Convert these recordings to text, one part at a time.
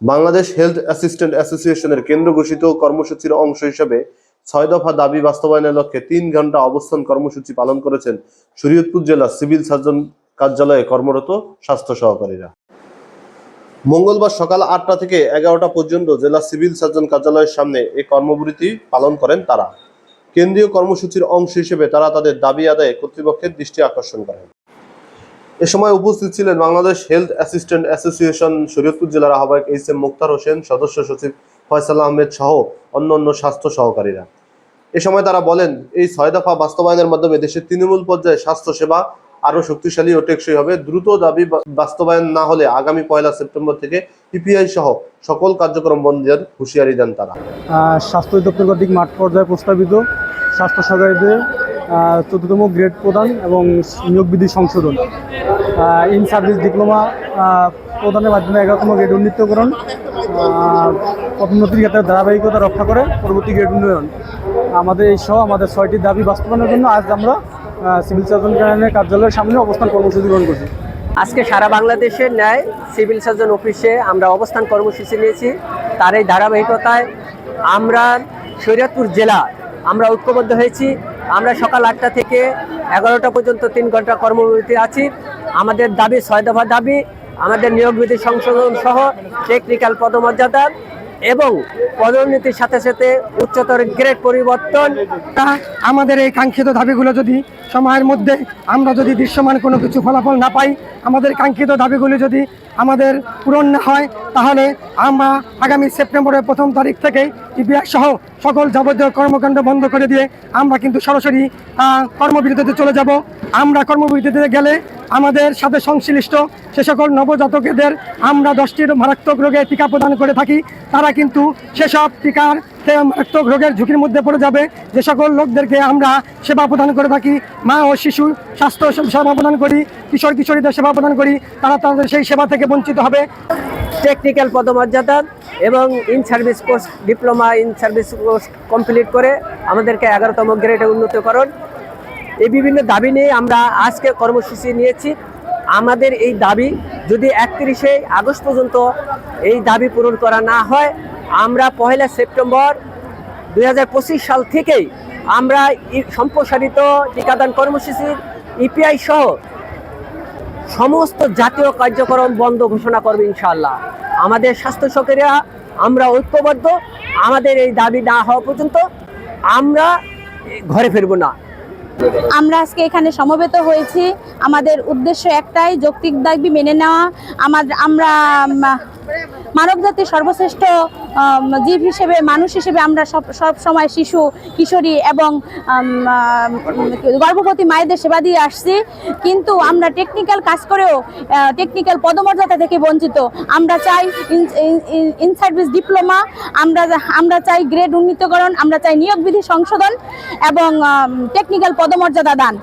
Bangladesh health assistant অ্যাসোসিয়েশনের কেন্দ্র ঘোষিত কর্মসূচির অংশ হিসেবে ৬ দফা দাবি বাস্তবায়নের লক্ষ্যে ৩ ঘন্টা অবস্থান কর্মসূচি পালন করেছেন শরীয়তপুর জেলা সিভিল সার্জন কার্যালয়ে কর্মরত স্বাস্থ্য সহকারীরা। মঙ্গলবার সকাল ৮টা থেকে ১১টা পর্যন্ত জেলা সিভিল সার্জন কার্যালয়ের সামনে এই কর্মবিরতি পালন করেন তারা। কেন্দ্রীয় কর্মসূচির অংশ হিসেবে তারা তাদের দাবি আদায়ে কর্তৃপক্ষের দৃষ্টি আকর্ষণ করেন। এ সময় উপস্থিত ছিলেন Bangladesh health assistant association Shariatpur জেলার আহ্বায়ক এইচ.এম. মুক্তার হোসেন, সদস্য সচিব ফয়সাল আহমেদ সহ অন্যান্য স্বাস্থ্য সহকারীরা। এ সময় তারা বলেন, এই ৬ দফা বাস্তবায়নের মাধ্যমে দেশের তৃণমূল পর্যায়ে স্বাস্থ্য সেবা আরও শক্তিশালী ও টেকসই হবে। দ্রুত দাবি বাস্তবায়ন না হলে আগামী ১ সেপ্টেম্বর থেকে ইপিআই সহ সকল কার্যক্রম বন্ধের হুঁশিয়ারি দেন তারা। স্বাস্থ্য অধিদপ্তর কর্তৃক মাঠ পর্যায়ে প্রস্তাবিত স্বাস্থ্য সহকারীদের ১৪তম গ্রেড প্রদান এবং নিয়োগ বিধি সংশোধন, ইন সার্ভিস ডিপ্লোমা প্রদানের মাধ্যমে ১১তম গ্রেড উন্নীতকরণ, পদোন্নতির ক্ষেত্রে ধারাবাহিকতা রক্ষা করে পরবর্তী গ্রেড উন্নয়ন, আমাদের এই সহ আমাদের ৬টি দাবি বাস্তবায়নের জন্য আজ আমরা সিভিল সার্জন কার্যালয়ের সামনে অবস্থান কর্মসূচি গ্রহণ করছি। আজকে সারা বাংলাদেশের ন্যায় সিভিল সার্জন অফিসে আমরা অবস্থান কর্মসূচি নিয়েছি। তার এই ধারাবাহিকতায় আমরা শরীয়তপুর জেলা আমরা ঐক্যবদ্ধ হয়েছি। আমরা সকাল ৮টা থেকে ১১টা পর্যন্ত ৩ ঘন্টা কর্মবিরতি আছি। আমাদের দাবি ৬ দফা দাবি, আমাদের নিয়োগ বিধি সংশোধন সহ টেকনিক্যাল পদমর্যাদা এবং পদোন্নতির সাথে সাথে উচ্চতর গ্রেড পরিবর্তন। আমাদের এই কাঙ্ক্ষিত দাবিগুলো যদি সময়ের মধ্যে আমরা যদি দৃশ্যমান কোনো কিছু ফলাফল না পাই, আমাদের কাঙ্ক্ষিত দাবিগুলি যদি আমাদের পূরণ না হয়, তাহলে আমরা আগামী সেপ্টেম্বরের ১ম তারিখ থেকে ইপিআই সহ সকল যাবতীয় কর্মকাণ্ড বন্ধ করে দিয়ে আমরা কিন্তু সরাসরি কর্মবিরতিতে চলে যাব। আমরা কর্মবিরতিতে গেলে আমাদের সাথে সংশ্লিষ্ট সে সকল নবজাতকদের আমরা 10টির মারাত্মক রোগের টিকা প্রদান করে থাকি। তারা কিন্তু সেসব টিকার মারাত্মক রোগের ঝুঁকির মধ্যে পড়ে যাবে। যে সকল লোকদেরকে আমরা সেবা প্রদান করে থাকি, মা ও শিশু স্বাস্থ্য সেবা প্রদান করি, কিশোর কিশোরীদের সেবা প্রদান করি, তারা তাদের সেই সেবা থেকে বঞ্চিত হবে। টেকনিক্যাল পদমর্যাদা এবং in service course, diploma in service course complete করে আমাদেরকে ১১তম গ্রেডে উন্নীতকরণ, এই বিভিন্ন দাবি নিয়ে আমরা আজকে কর্মসূচি নিয়েছি। আমাদের এই দাবি যদি ৩১শে আগস্ট পর্যন্ত এই দাবি পূরণ করা না হয়, আমরা ১ সেপ্টেম্বর ২০২৫ সাল থেকেই আমরা সম্প্রসারিত টিকাদান কর্মসূচির ইপিআই সহ সমস্ত জাতীয় কার্যক্রম বন্ধ ঘোষণা করবে ইনশাআল্লাহ। আমাদের স্বাস্থ্য সহকারীরা আমরা ঐক্যবদ্ধ। আমাদের এই দাবি না হওয়া পর্যন্ত আমরা ঘরে ফিরব না। আমরা আজকে এখানে সমবেত হয়েছি, আমাদের উদ্দেশ্য একটাই, যৌক্তিক দাবি মেনে নেওয়া। আমরা মানবজাতির সর্বশ্রেষ্ঠ জীব হিসেবে, মানুষ হিসেবে আমরা সব সময় শিশু কিশোরী এবং গর্ভবতী মায়েদের সেবা দিয়ে আসছি। কিন্তু আমরা টেকনিক্যাল কাজ করেও টেকনিক্যাল পদমর্যাদা থেকে বঞ্চিত। আমরা চাই ইন সার্ভিস ডিপ্লোমা, আমরা চাই গ্রেড উন্নীতকরণ, আমরা চাই নিয়োগ বিধি সংশোধন এবং টেকনিক্যাল পদমর্যাদা দান,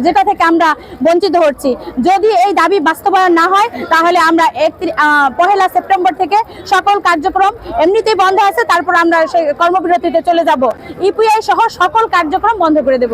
যেটা থেকে আমরা বঞ্চিত হচ্ছি। যদি এই দাবি বাস্তবায়ন না হয়, তাহলে আমরা ১ সেপ্টেম্বর থেকে সকল কার্যক্রম এমনিতেই বন্ধ আছে, তারপর আমরা সেই কর্মবিরতিতে চলে যাব। ইপিআই সহ সকল কার্যক্রম বন্ধ করে দেব।